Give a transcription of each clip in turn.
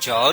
4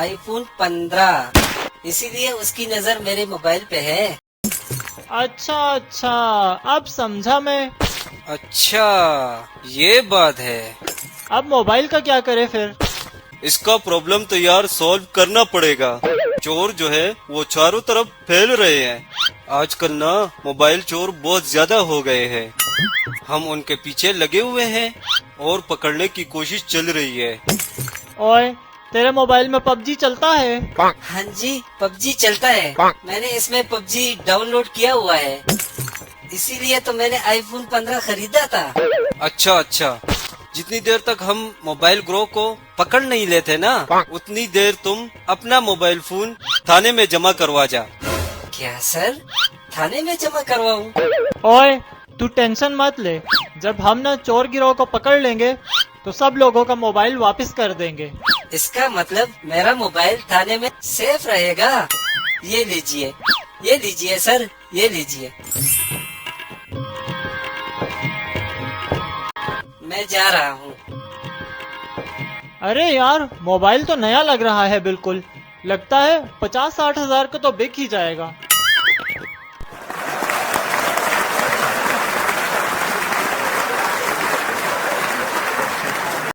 iPhone 15, इसीलिए उसकी नजर मेरे मोबाइल पे है। अच्छा अच्छा, अब समझा मैं। अच्छा, ये बात है। अब मोबाइल का क्या करे फिर? इसका प्रॉब्लम तो यार सॉल्व करना पड़ेगा। चोर जो है वो चारों तरफ फैल रहे हैं। आजकल ना मोबाइल चोर बहुत ज्यादा हो गए हैं। हम उनके पीछे लगे हुए हैं और पकड़ने की कोशिश चल रही है। ओए, तेरे मोबाइल में पबजी चलता है? हाँ जी, पबजी चलता है। मैंने इसमें पबजी डाउनलोड किया हुआ है, इसीलिए तो मैंने आईफोन 15 खरीदा था। अच्छा अच्छा, जितनी देर तक हम मोबाइल ग्रो को पकड़ नहीं लेते ना, उतनी देर तुम अपना मोबाइल फोन थाने में जमा करवा जा। क्या सर, थाने में जमा करवाऊँ? ओए, तू टेंशन मत ले। जब हम ना चोर गिरोह को पकड़ लेंगे तो सब लोगों का मोबाइल वापस कर देंगे। इसका मतलब मेरा मोबाइल थाने में सेफ रहेगा। ये लीजिए सर, ये लीजिए। मैं जा रहा हूँ। अरे यार, मोबाइल तो नया लग रहा है बिल्कुल। लगता है 50-60 हजार का तो बिक ही जाएगा।